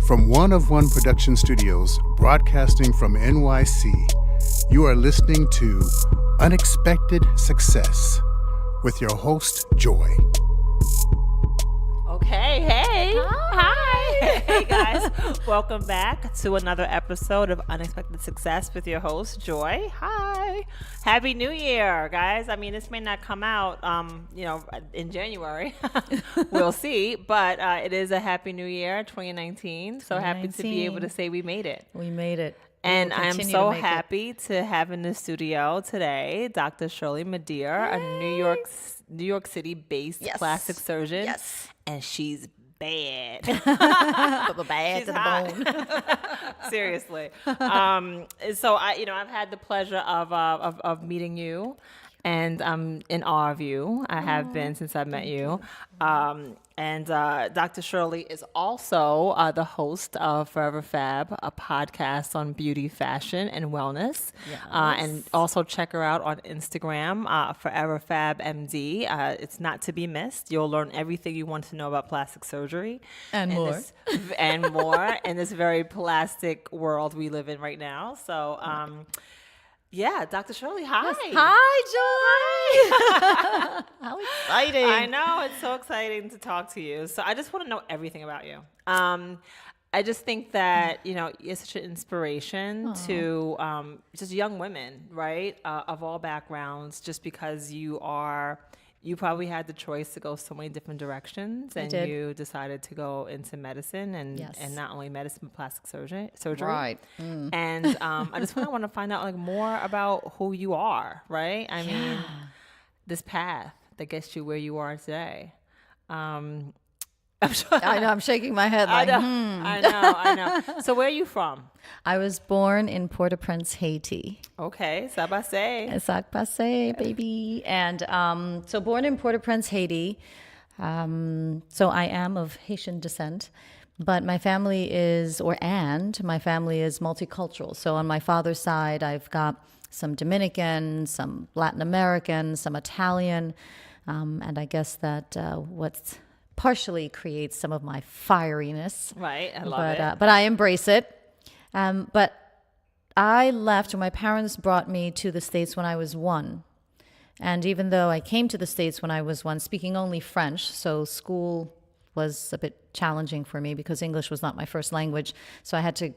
From One of One Production Studios, broadcasting from NYC, you are listening to Unexpected Success with your host, Joy. Okay, hey. Hi. Hey, guys. Welcome back to another episode of Unexpected Success with your host, Joy. Hi. Happy New Year, guys. I mean, this may not come out, in January. We'll see. But it is a Happy New Year, 2019. So happy to be able to say we made it. We made it. And I'm so happy to have in the studio today Dr. Shirley Madhere, a New York City-based plastic surgeon. Yes. And she's bad. Bad She's to the bone. Seriously. So I've had the pleasure of meeting you, and I'm in awe of you. I have been since I met you. And Dr. Shirley is also the host of ForeverFAB, a podcast on beauty, fashion, and wellness. Yes. And also check her out on Instagram, ForeverFABMD. It's not to be missed. You'll learn everything you want to know about plastic surgery. And more. And more in this very plastic world we live in right now. So, Dr. Shirley, hi. Yes. Hi, Joy. How exciting. I know. It's so exciting to talk to you. So I just want to know everything about you. I just think that, you're such an inspiration to just young women, right, of all backgrounds, just because you probably had the choice to go so many different directions, and you decided to go into medicine and not only medicine, but plastic surgery. Right. And I just want to find out more about who you are, right? I mean, this path that gets you where you are today. I'm sure, I know. I'm shaking my head like, I know. So where are you from? I was born in Port-au-Prince, Haiti. Okay, ça passe. Ça passe, baby. And so born in Port-au-Prince, Haiti. So I am of Haitian descent. But my family is multicultural. So on my father's side, I've got some Dominican, some Latin American, some Italian. And I guess that what's partially creates some of my fieriness. Right, I love it. But I embrace it. But I left, or my parents brought me to the States when I was 1. And even though I came to the States when I was 1, speaking only French, so school was a bit challenging for me because English was not my first language. So I had to,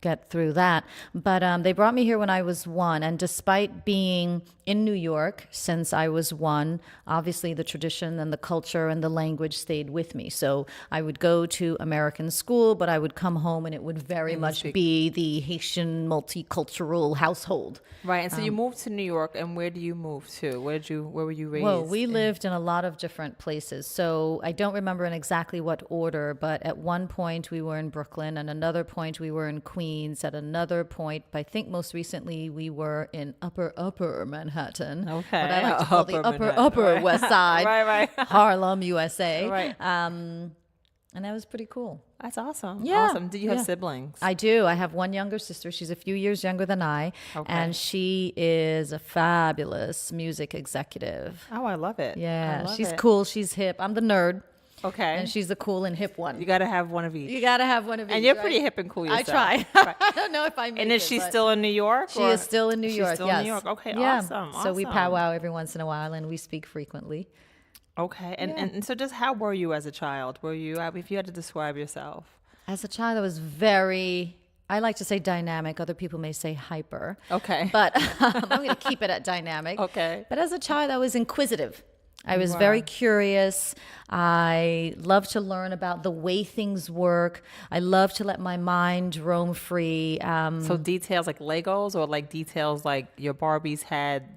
get through that. But they brought me here when I was 1. And despite being in New York since I was 1, obviously the tradition and the culture and the language stayed with me. So I would go to American school, but I would come home and it would very much be the Haitian multicultural household. Right. And so you moved to New York, and where do you move to? Where were you raised? Well, we lived in a lot of different places. So I don't remember in exactly what order, but at one point we were in Brooklyn, and another point we were in Queens. At another point, I think most recently we were in upper Manhattan. Okay. What I like to call the upper West Side. Right. Harlem, USA. Right. And that was pretty cool. That's awesome. Yeah. Awesome. Do you have siblings? I do. I have one younger sister. She's a few years younger than I. Okay. And she is a fabulous music executive. Oh, I love it. Yeah. She's cool. She's hip. I'm the nerd. Okay. And she's the cool and hip one. You got to have one of each. And you're pretty hip and cool yourself. I try. Right. I don't know if I make And is she still in New York? She is still in New York, She's still in New York. Okay, yeah. Awesome. So we powwow every once in a while, and we speak frequently. Okay. And so just how were you as a child? If you had to describe yourself? As a child, I was I like to say dynamic. Other people may say hyper. Okay. But I'm going to keep it at dynamic. Okay. But as a child, I was inquisitive. I was very curious. I love to learn about the way things work. I love to let my mind roam free. So details like Legos, or like details like your Barbies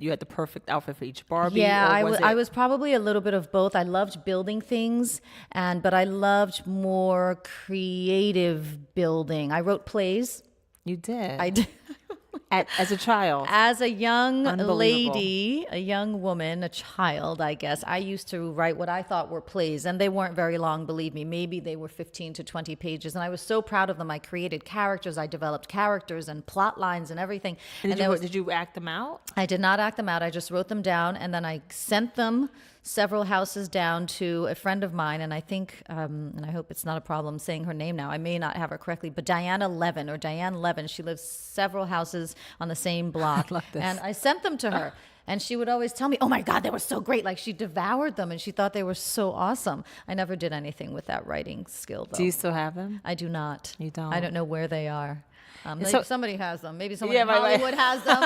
you had the perfect outfit for each Barbie? Yeah, I was probably a little bit of both. I loved building things, but I loved more creative building. I wrote plays. You did? I did. As a child? As a young lady, a young woman, a child, I guess, I used to write what I thought were plays, and they weren't very long, believe me. Maybe they were 15 to 20 pages, and I was so proud of them. I created characters, I developed characters and plot lines and everything. And did you act them out? I did not act them out. I just wrote them down, and then I sent them several houses down to a friend of mine, and I think, and I hope it's not a problem saying her name now. I may not have her correctly, but Diane Levin. She lives several houses on the same block. I love this. And I sent them to her. And she would always tell me, oh my God, they were so great. Like she devoured them and she thought they were so awesome. I never did anything with that writing skill, though. Do you still have them? I do not. You don't? I don't know where they are. Maybe so- somebody has them. Maybe someone Yeah, in right, right. Hollywood has them.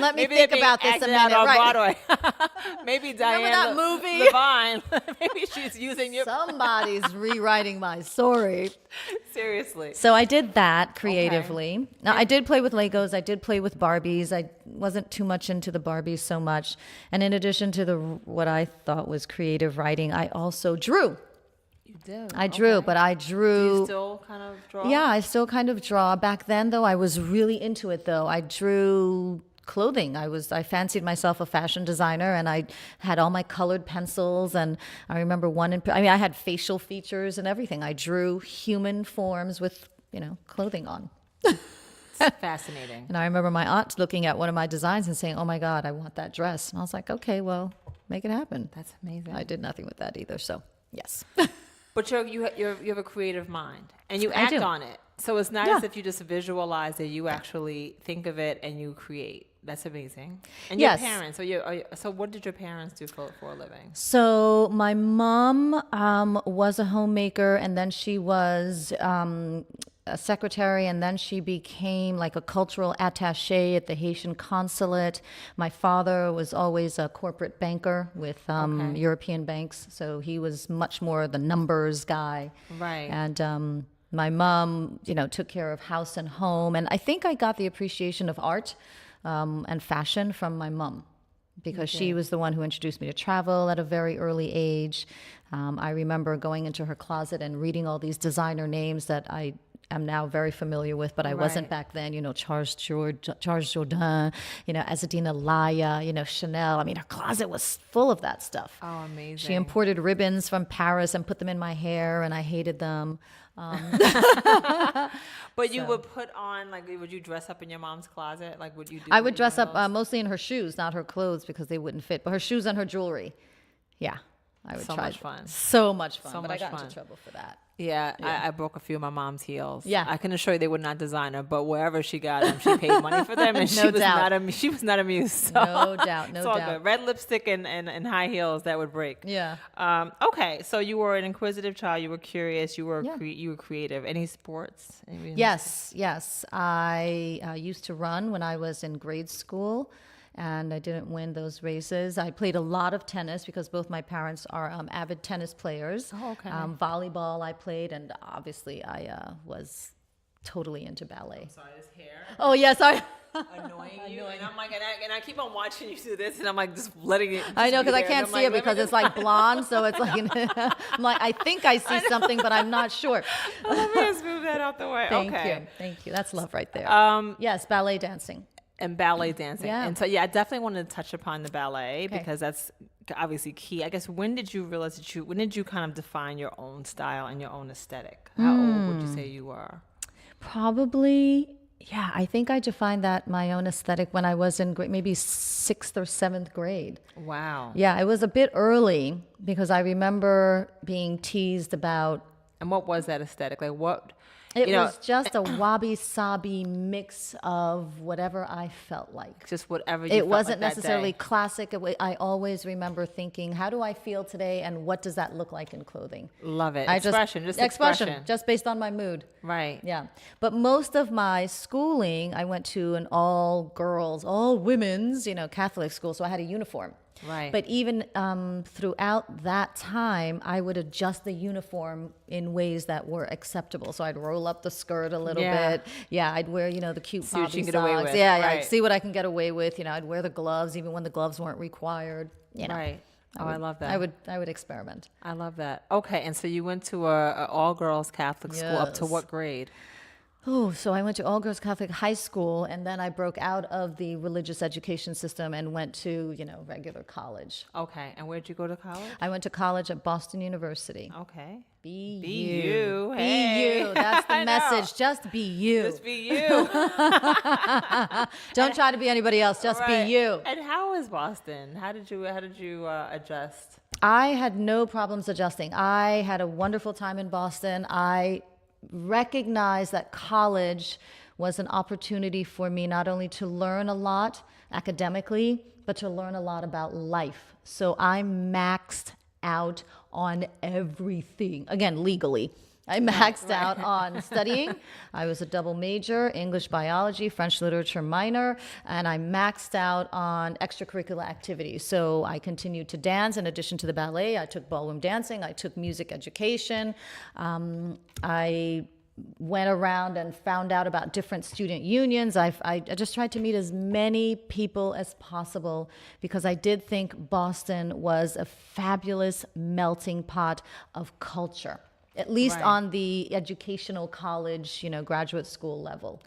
Let me Maybe think they're being about this a acted minute. out on Right. Broadway. Maybe Diane that movie? Levine. Maybe she's using your. Somebody's rewriting my story. Seriously. So I did that creatively. Now, I did play with Legos. I did play with Barbies. I wasn't too much into the Barbies so much. And in addition to what I thought was creative writing, I also drew. You do. I drew, but I drew. Do you still kind of draw? Yeah, I still kind of draw. Back then, though, I was really into it, though. I drew clothing. I fancied myself a fashion designer, and I had all my colored pencils. And I remember I had facial features and everything. I drew human forms with, clothing on. It's fascinating. And I remember my aunt looking at one of my designs and saying, "Oh my God, I want that dress." And I was like, "Okay, well, make it happen." That's amazing. I did nothing with that either. So yes. But you have a creative mind, and you I act do. on it. So it's not Yeah. as if you just visualize it. You actually think of it and you create. That's amazing. And Yes. your parents. So what did your parents do for a living? So my mom was a homemaker, and then she was a secretary, and then she became like a cultural attaché at the Haitian consulate. My father was always a corporate banker with European banks, so he was much more the numbers guy. Right. And my mom, took care of house and home, and I think I got the appreciation of art and fashion from my mom, because she was the one who introduced me to travel at a very early age. I remember going into her closet and reading all these designer names that I am now very familiar with, but I wasn't Right. back then. Charles Jourdan, Azzedina Laya, Chanel. I mean, her closet was full of that stuff. Oh, amazing. She imported ribbons from Paris and put them in my hair, and I hated them. But you would put on, would you dress up in your mom's closet? Like, would you do? I would dress one up of those? mostly in her shoes, not her clothes, because they wouldn't fit, but her shoes and her jewelry. Yeah, I would So try. much fun. So much fun. So but much I got fun. into trouble for that. Yeah, I broke a few of my mom's heels. Yeah. I can assure you they were not designer, but wherever she got them, she paid money for them, and No doubt. she was not amused. So No doubt, no it's all doubt. good. Red lipstick and high heels that would break. Yeah. Okay, so you were an inquisitive child. You were curious. You were Yeah. you were creative. Any sports? Yes. I used to run when I was in grade school, and I didn't win those races. I played a lot of tennis because both my parents are avid tennis players. Oh, okay. Volleyball I played, and obviously I was totally into ballet. Sorry, this hair Oh, yes, annoying you, and I'm like, and I keep on watching you do this, and I'm like just letting it. I know, just be because I there, can't and I'm see like, it because it's like blonde, so it's like, I'm like, I think I see something, but I'm not sure. Let me just move that out the way. Thank you. That's love right there. Yes, ballet dancing. And ballet dancing. Yeah. And so, I definitely wanted to touch upon the ballet because that's obviously key. I guess, when did you realize when did you kind of define your own style and your own aesthetic? How old would you say you were? Probably, yeah, I think I defined my own aesthetic when I was in maybe 6th or 7th grade. Wow. Yeah, it was a bit early because I remember being teased about. And what was that aesthetic? Like what? It was just a wabi-sabi mix of whatever I felt like. Just whatever you It felt wasn't like that necessarily day. classic. I always remember thinking, how do I feel today and what does that look like in clothing? Love it. Expression, Expression. just based on my mood. Right. Yeah. But most of my schooling, I went to an all girls, all women's, Catholic school. So I had a uniform. Right. But even throughout that time, I would adjust the uniform in ways that were acceptable. So I'd roll up the skirt a little Yeah. bit. Yeah, I'd wear, the cute See what bobby you can get away socks. with. Yeah, Right. I'd see what I can get away with. I'd wear the gloves even when the gloves weren't required. Right. I love that. I would experiment. I love that. Okay. And so you went to a all girls Catholic school up to Yes. what grade? Oh, so I went to all girls Catholic high school, and then I broke out of the religious education system and went to, regular college. Okay. And where'd you go to college? I went to college at Boston University. Okay. Be Be you. you. Be Hey. you. That's the I know. message. Just be you. Just be you. Don't try to be anybody else. Just Right. be you. And how is Boston? How did you adjust? I had no problems adjusting. I had a wonderful time in Boston. I recognized that college was an opportunity for me not only to learn a lot academically, but to learn a lot about life. So I maxed out on everything. Again, legally. I maxed out on studying. I was a double major, English, biology, French literature minor, and I maxed out on extracurricular activities. So I continued to dance in addition to the ballet. I took ballroom dancing. I took music education. I went around and found out about different student unions. I just tried to meet as many people as possible because I did think Boston was a fabulous melting pot of culture. At least Right. on the educational college, graduate school level.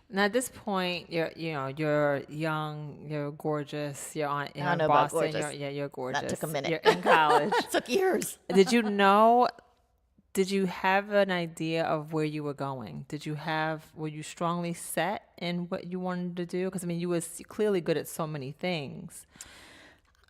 Now at this point, you're young, you're gorgeous, you're on. You're I don't in know about Boston. gorgeous. You're gorgeous. That took a minute. You're in college. It took years. Did you have an idea of where you were going? Were you strongly set in what you wanted to do? Because you were clearly good at so many things.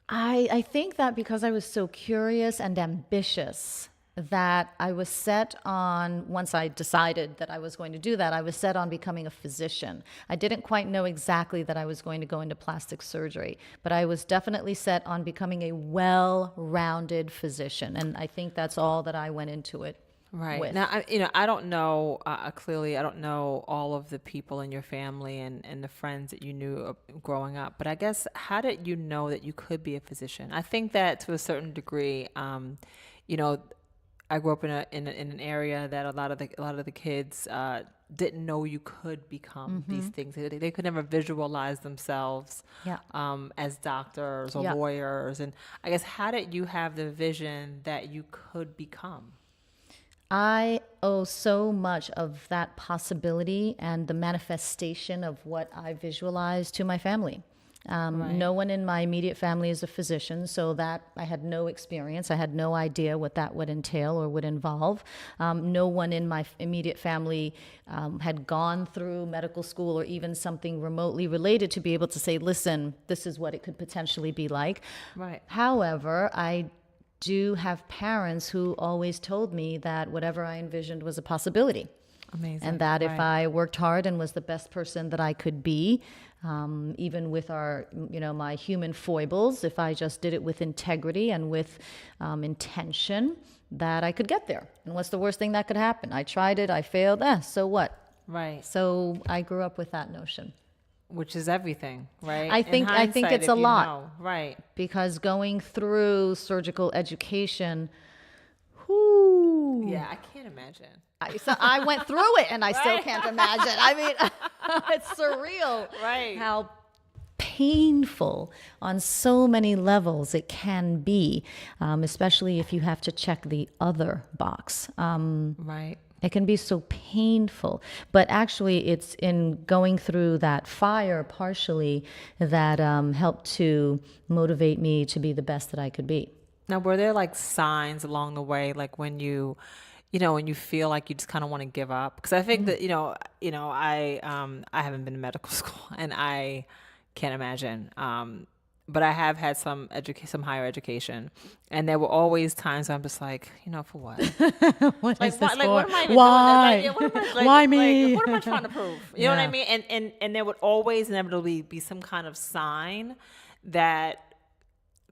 I think that because I was so curious and ambitious, that I was set on, once I decided that I was going to do that, I was set on becoming a physician. I didn't quite know exactly that I was going to go into plastic surgery, but I was definitely set on becoming a well-rounded physician. And I think that's all that I went into it Right. with. Now, I don't know, clearly, I don't know all of the people in your family and the friends that you knew growing up, but I guess, how did you know that you could be a physician? I think that to a certain degree, I grew up in an area that a lot of the kids didn't know you could become these things. They could never visualize themselves Yeah. as doctors or Yeah. lawyers. And I guess, how did you have the vision that you could become? I owe so much of that possibility and the manifestation of what I visualized to my family. No one in my immediate family is a physician, so that I had no experience. I had no idea what that would entail or would involve. No one in my immediate family had gone through medical school or even something remotely related to be able to say, listen, this is what it could potentially be like. Right. However, I do have parents who always told me that whatever I envisioned was a possibility. Amazing. And that if Right. I worked hard and was the best person that I could be, even with my human foibles, if I just did it with integrity and with intention, that I could get there. And what's the worst thing that could happen? I tried it, I failed, so what? Right. So I grew up with that notion. Which is everything, right? I In think hindsight, it's if a you lot. know. Right. Because going through surgical education, whoo, Yeah, I can't imagine. I went through it and I still can't imagine. It's surreal. Right. How painful on so many levels it can be, especially if you have to check the other box. Right. It can be so painful, but actually it's in going through that fire partially that helped to motivate me to be the best that I could be. Now, were there like signs along the way, like when you feel like you just kind of want to give up? Because I think that I haven't been to medical school, and I can't imagine. But I have had some higher education, and there were always times I'm just like, for what? What Like, is what, this like, for? what am I even Why? doing? Like, what am I, like, Why me? Like, what am I trying to prove? You know what I Yeah. mean? And there would always inevitably be some kind of sign that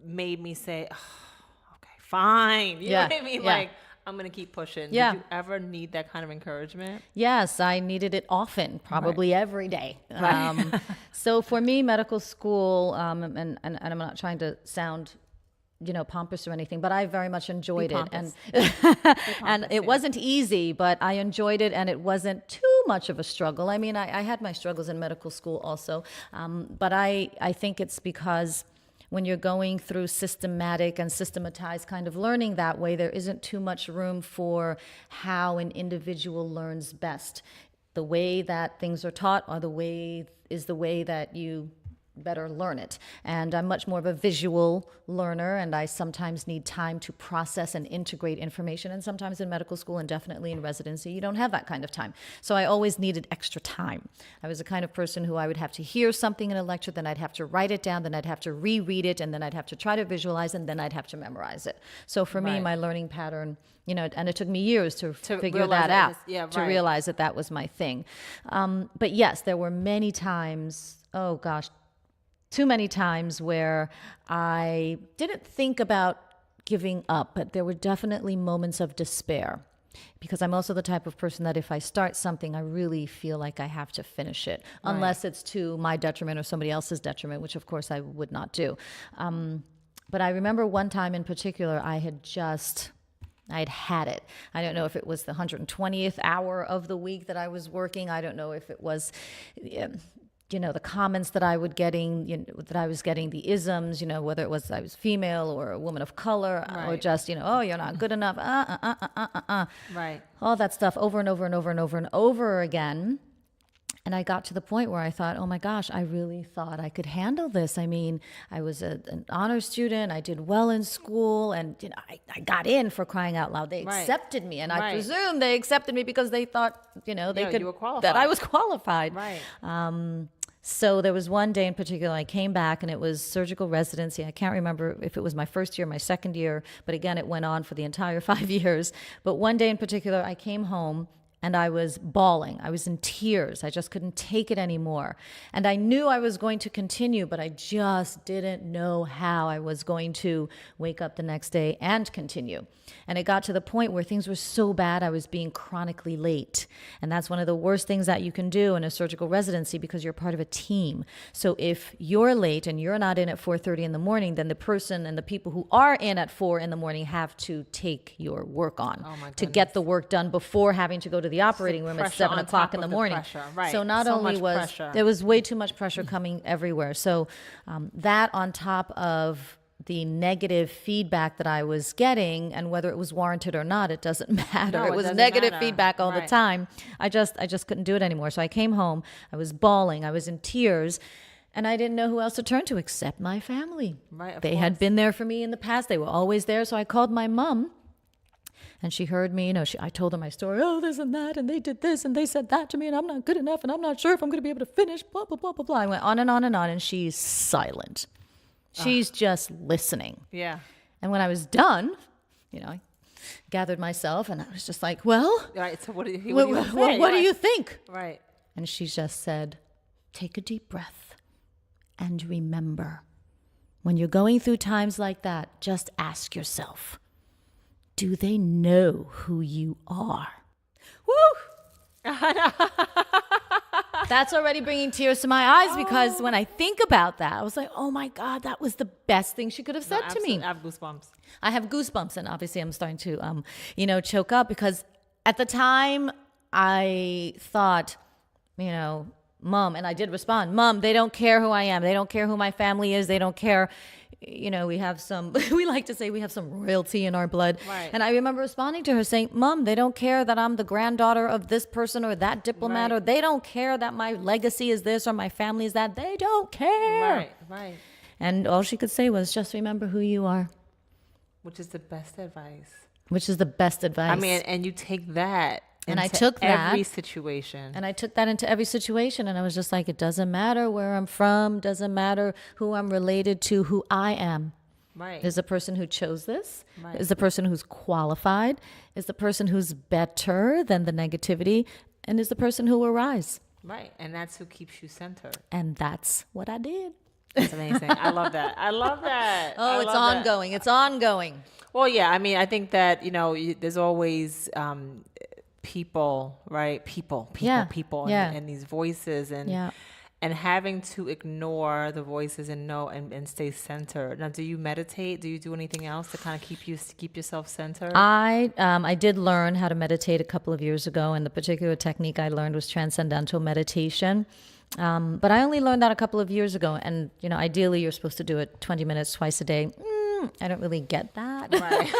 made me say, oh, okay, fine. You know what I mean? Yeah. Like, I'm going to keep pushing. Yeah. Did you ever need that kind of encouragement? Yes, I needed it often, probably every day. Right. So for me, medical school, and I'm not trying to sound, pompous or anything, but I very much enjoyed it. And and it wasn't easy, but I enjoyed it, and it wasn't too much of a struggle. I mean, I had my struggles in medical school also, but I think it's because when you're going through systematic and systematized kind of learning that way, there isn't too much room for how an individual learns best. the way that things are taught or the way that you better learn it. And I'm much more of a visual learner, and I sometimes need time to process and integrate information. And sometimes in medical school and definitely in residency, you don't have that kind of time. So I always needed extra time. I was the kind of person who I would have to hear something in a lecture, then I'd have to write it down, then I'd have to reread it, and then I'd have to try to visualize, and then I'd have to memorize it. So for me, my learning pattern, and it took me years to figure that out, to realize that was my thing. But yes, there were many times, oh gosh, too many times where I didn't think about giving up, but there were definitely moments of despair, because I'm also the type of person that if I start something, I really feel like I have to finish it, unless it's to my detriment or somebody else's detriment, which of course I would not do. But I remember one time in particular, I'd had it. I don't know if it was the 120th hour of the week that I was working. I don't know if it was the comments that I was getting, the isms, whether it was I was female or a woman of color, or just, oh, you're not good enough, Right. all that stuff over and over and over and over and over again. And I got to the point where I thought, oh my gosh, I really thought I could handle this. I mean, I was an honor student. I did well in school, and I got in, for crying out loud. They accepted me, and I presume they accepted me because they thought, you were qualified. That I was qualified. Right. So there was one day in particular, I came back, and it was surgical residency. I can't remember if it was my first year, my second year, but again, it went on for the entire 5 years. But one day in particular, I came home, and I was bawling. I was in tears. I just couldn't take it anymore. And I knew I was going to continue, but I just didn't know how I was going to wake up the next day and continue. And it got to the point where things were so bad, I was being chronically late. And that's one of the worst things that you can do in a surgical residency, because you're part of a team. So if you're late and you're not in at 4:30 in the morning, then the person and the people who are in at 4 in the morning have to take your work on to get the work done before having to go to the operating room at 7 o'clock in the morning. So not only was there was way too much pressure coming everywhere. So that on top of the negative feedback that I was getting, and whether it was warranted or not, it doesn't matter. No, it was doesn't negative matter. feedback all the time. I just couldn't do it anymore. So I came home, I was bawling, I was in tears, and I didn't know who else to turn to except my family. They had been there for me in the past. They were always there. So I called my mom. And she heard me, I told her my story, this and that, and they did this, and they said that to me, and I'm not good enough, and I'm not sure if I'm going to be able to finish, blah, blah, blah, blah, blah. I went on and on and on, and she's silent. She's just listening. Yeah. And when I was done, I gathered myself, and I was just like, well, Right. So what do you think? Right. And she just said, take a deep breath and remember, when you're going through times like that, just ask yourself, do they know who you are? Woo! That's already bringing tears to my eyes, because when I think about that, I was like, oh my God, that was the best thing she could have said to me. I have goosebumps. I have goosebumps, and obviously I'm starting to, choke up, because at the time I thought, Mom, and I did respond, Mom, they don't care who I am. They don't care who my family is. They don't care. We have we like to say we have some royalty in our blood. Right. And I remember responding to her saying, Mom, they don't care that I'm the granddaughter of this person or that diplomat, or they don't care that my legacy is this or my family is that. They don't care. Right. And all she could say was, just remember who you are. Which is the best advice. I mean, and you take that. And I took that every situation. And I took that into every situation. And I was just like, it doesn't matter where I'm from. Doesn't matter who I'm related to, who I am. Right. Is the person who chose this. Right. Is the person who's qualified. Is the person who's better than the negativity. And is the person who will rise. Right. And that's who keeps you centered. And that's what I did. That's amazing. I love that. Oh, it's ongoing. It's ongoing. Well, yeah. I mean, I think that, there's always... people, right? People, and these voices, and having to ignore the voices and stay centered. Now, do you meditate? Do you do anything else to kind of keep yourself centered? I did learn how to meditate a couple of years ago, and the particular technique I learned was transcendental meditation. But I only learned that a couple of years ago, and ideally you're supposed to do it 20 minutes twice a day. I don't really get that. Right.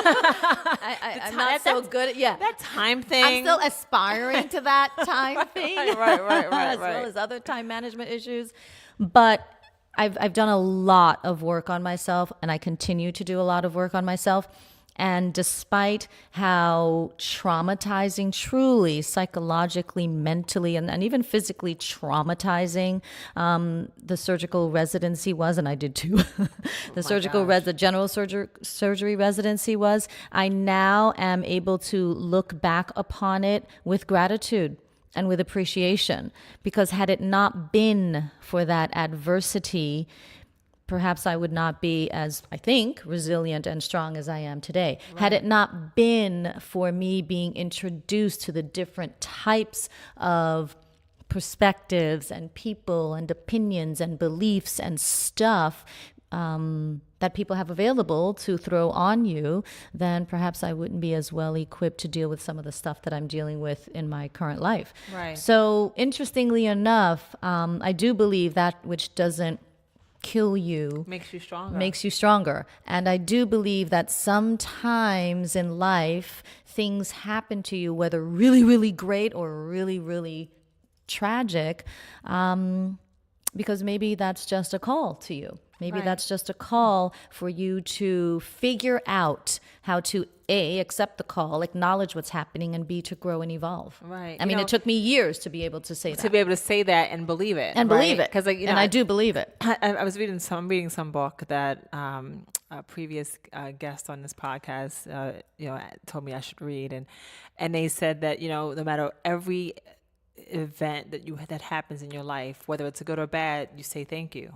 I'm not so good at, That time thing. I'm still aspiring to that time thing. Right. As well as other time management issues. But I've done a lot of work on myself, and I continue to do a lot of work on myself. And despite how traumatizing, truly psychologically, mentally, and even physically traumatizing the surgical residency was, and I did too, the general surgery residency was, I now am able to look back upon it with gratitude and with appreciation. Because had it not been for that adversity, perhaps I would not be as, I think, resilient and strong as I am today. Right. Had it not been for me being introduced to the different types of perspectives and people and opinions and beliefs and stuff that people have available to throw on you, then perhaps I wouldn't be as well equipped to deal with some of the stuff that I'm dealing with in my current life. Right. So interestingly enough, I do believe that which doesn't kill you makes you stronger. And I do believe that sometimes in life things happen to you, whether really, really great or really, really tragic, because maybe that's just a call to you. Maybe that's just a call for you to figure out how to A, accept the call, acknowledge what's happening, and B, to grow and evolve. Right. I mean, it took me years to be able to say that. To be able to say that and believe it. Believe it. Because I do believe it. I was reading some book that a previous guest on this podcast, told me I should read. And they said that, no matter every event that happens in your life, whether it's a good or bad, you say thank you.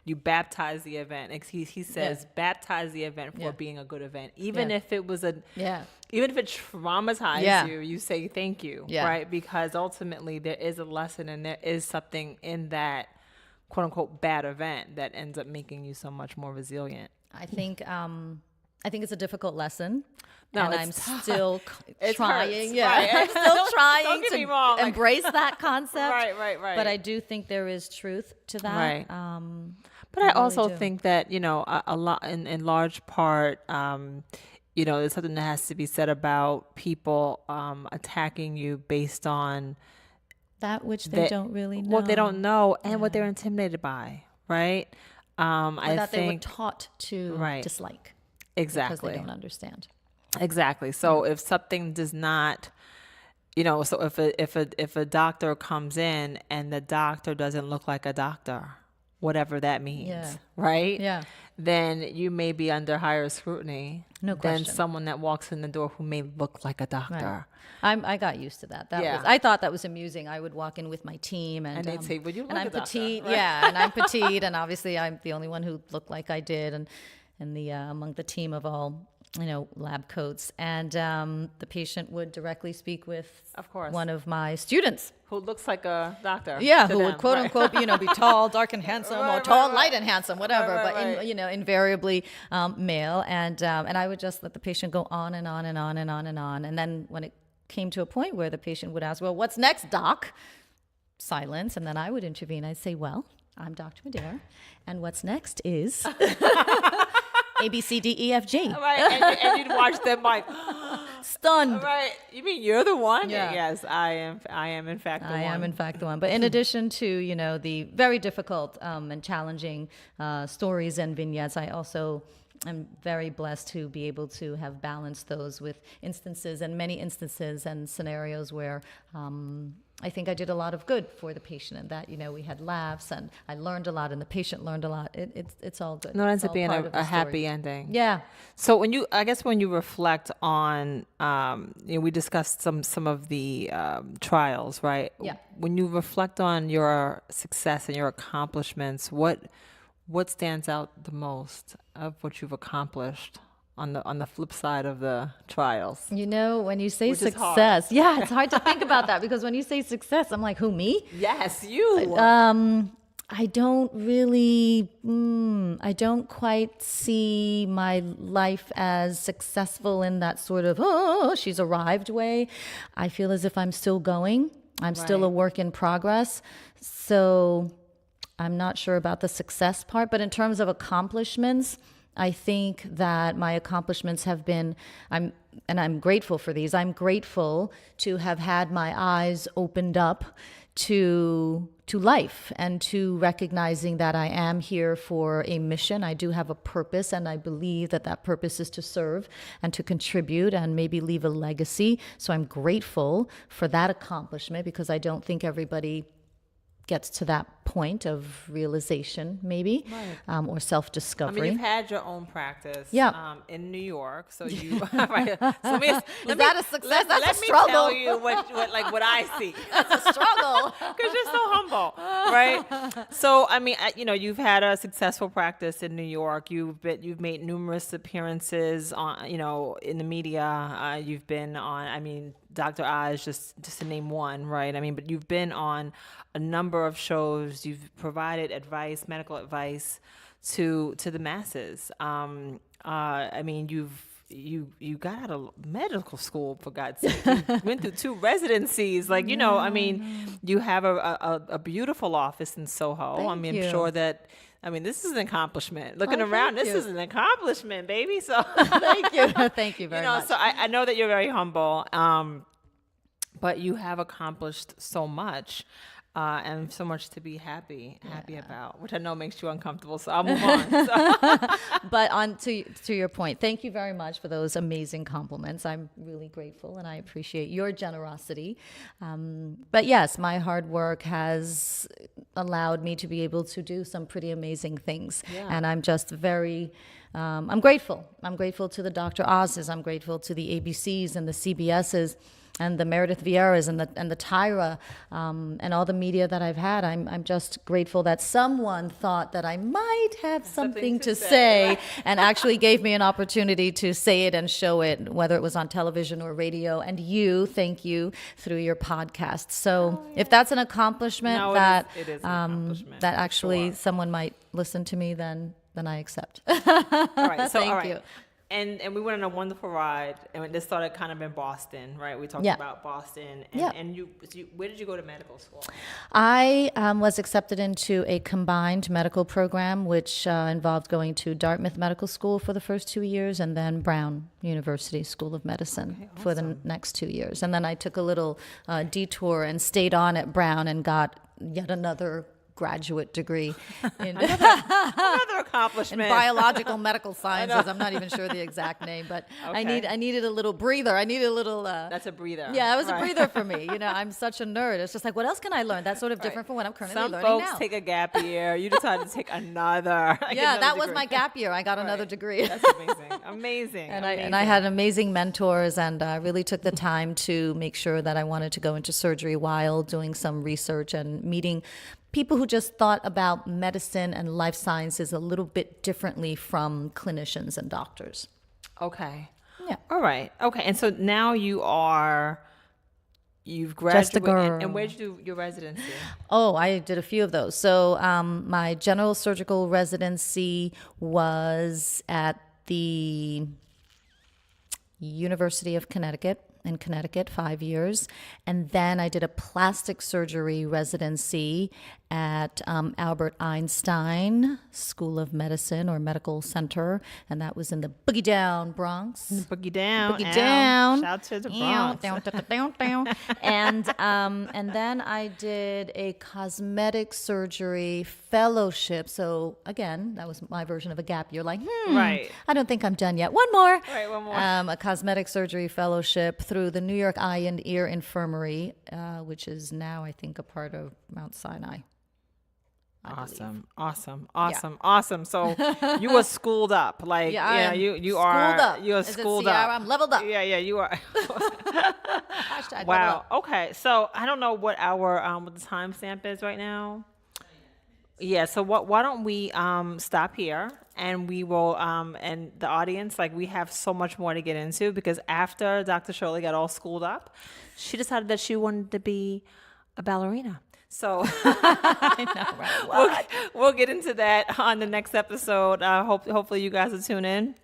You baptize the event. He says, baptize the event for being a good event. Even if it was even if it traumatized you, you say thank you, right? Because ultimately there is a lesson and there is something in that quote unquote bad event that ends up making you so much more resilient. I think it's a difficult lesson. No, and I'm still trying. Yeah, right. I'm still trying don't get to me wrong. embrace that concept. Right. But I do think there is truth to that. Right. But I also think that, a lot in large part, there's something that has to be said about people attacking you based on that which they don't really know. What they don't know and what they're intimidated by, right? That they were taught to dislike. Exactly. Because they don't understand. Exactly. So if something does not, so if a doctor comes in and the doctor doesn't look like a doctor, whatever that means, right? Yeah. Then you may be under higher scrutiny than someone that walks in the door who may look like a doctor. Right. I got used to that. I thought that was amusing. I would walk in with my team and they'd say, "Would you look like a doctor?" Petite, and I'm petite, and obviously I'm the only one who looked like I did, and among the team of all lab coats, and the patient would directly speak with, of course, one of my students who looks like a doctor. Yeah, who would quote unquote be tall, dark, and handsome, or tall, light, and handsome, whatever. But invariably male, and I would just let the patient go on and on and on and on and on, and then when it came to a point where the patient would ask, "Well, what's next, doc?" Silence, and then I would intervene. I'd say, "Well, I'm Dr. Madhere, and what's next is." A, B, C, D, E, F, G. Right, and you'd watch them like stunned. Right, you mean you're the one? Yeah. Yes, I am in fact the one. I am in fact the one. But in addition to the very difficult and challenging stories and vignettes, I also am very blessed to be able to have balanced those with many instances and scenarios where I think I did a lot of good for the patient, and that we had laughs, and I learned a lot, and the patient learned a lot. It's all good. No, it ends up being a happy ending. Yeah. So when you reflect on, we discussed some of the trials, right? Yeah. When you reflect on your success and your accomplishments, what stands out the most of what you've accomplished on the flip side of the trials? When you say success, it's hard to think about that, because when you say success, I'm like, who, me? Yes, you. I don't really, I don't quite see my life as successful in that sort of, she's arrived way. I feel as if I'm still going. I'm still a work in progress. So I'm not sure about the success part, but in terms of accomplishments, I think that my accomplishments have been, I'm grateful for these. I'm grateful to have had my eyes opened up to life and to recognizing that I am here for a mission. I do have a purpose, and I believe that that purpose is to serve and to contribute and maybe leave a legacy. So I'm grateful for that accomplishment, because I don't think everybody gets to that point of realization, maybe, or self-discovery. I mean, you've had your own practice in New York, so you. Right. So Is that a success? That's let a me struggle. tell you what I see. That's a struggle. Because you're so humble, right? So I mean, you've had a successful practice in New York. You've made numerous appearances on, in the media. You've been on. I mean, Dr. Oz, just to name one, right? I mean, but you've been on a number of shows. You've provided advice, medical advice, to the masses. I mean, you got out of medical school, for God's sake. You went through 2 residencies. Like, I mean, you have a beautiful office in Soho. Thank I mean, you. I'm sure that. I mean, this is an accomplishment. Looking around, thank this you. is an accomplishment, baby. So Thank you. Thank you very much. So I know that you're very humble, but you have accomplished so much, and so much to be happy about, which I know makes you uncomfortable. So I'll move on. But on to your point, thank you very much for those amazing compliments. I'm really grateful, and I appreciate your generosity. But yes, my hard work has allowed me to be able to do some pretty amazing things. Yeah. And I'm just very, I'm grateful. I'm grateful to the Dr. Oz's. I'm grateful to the ABCs and the CBS's and the Meredith Vieiras and the Tyra, and all the media that I've had. I'm just grateful that someone thought that I might have something to say and actually gave me an opportunity to say it and show it, whether it was on television or radio. And thank you, through your podcast. So if that's an accomplishment, No, that it is an accomplishment, that for actually sure. someone might listen to me, then I accept. All right. So Thank all right. you. And we went on a wonderful ride, and this started kind of in Boston, right? We talked Yeah. about Boston, Yeah. and you, where did you go to medical school? I was accepted into a combined medical program, which involved going to Dartmouth Medical School for the first 2 years, and then Brown University School of Medicine for the next 2 years. And then I took a little detour and stayed on at Brown and got yet another graduate degree in Another accomplishment. in biological medical sciences. I'm not even sure the exact name, but I needed a little breather. I needed a little. That's a breather. Yeah, it was a Right. breather for me. I'm such a nerd. It's just like, what else can I learn? That's sort of different from what I'm currently Some learning folks now. take a gap year. You decided to take another. Yeah, that was my gap year. I got another degree. That's amazing. Amazing. And I had amazing mentors, and really took the time to make sure that I wanted to go into surgery while doing some research and meeting people who just thought about medicine and life sciences a little bit differently from clinicians and doctors. Okay. Yeah. All right. Okay. And so now you've graduated. Just a girl. And where'd you do your residency? Oh, I did a few of those. So my general surgical residency was at the University of Connecticut, in Connecticut, 5 years. And then I did a plastic surgery residency at Albert Einstein School of Medicine or Medical Center. And that was in the Boogie Down Bronx. Boogie down. Boogie Al. down. Shout to the Bronx. Down. And then I did a cosmetic surgery fellowship. So again, that was my version of a gap year. Like, Right. I don't think I'm done yet. One more. Right, one more. A cosmetic surgery fellowship through the New York Eye and Ear Infirmary, which is now, I think, a part of Mount Sinai. Awesome. So you were schooled up, like you schooled are. up. You are As in schooled Sierra, up. I'm leveled up. Yeah, you are. Hashtag level Wow. up. Okay. So I don't know what what the timestamp is right now. Yeah. So why don't we stop here, and we will and the audience, like, we have so much more to get into, because after Dr. Shirley got all schooled up, she decided that she wanted to be a ballerina. So I know, right? we'll get into that on the next episode. Hopefully you guys will tune in.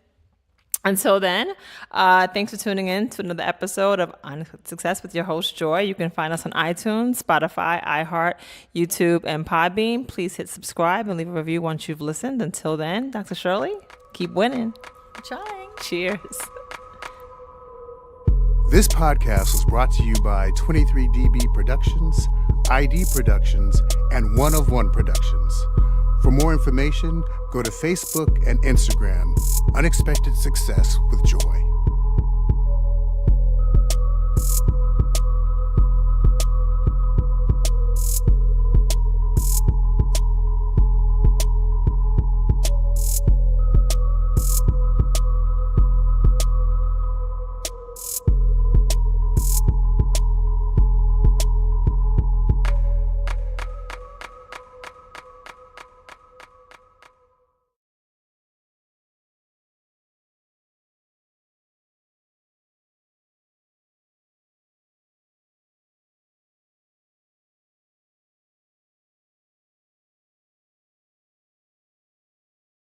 Until then, thanks for tuning in to another episode of Unexpected Success with your host, Joy. You can find us on iTunes, Spotify, iHeart, YouTube, and Podbean. Please hit subscribe and leave a review once you've listened. Until then, Dr. Shirley. Keep winning. Trying. Cheers. This podcast was brought to you by 23DB Productions, ID Productions, and One of One Productions. For more information, go to Facebook and Instagram, Unexpected Success with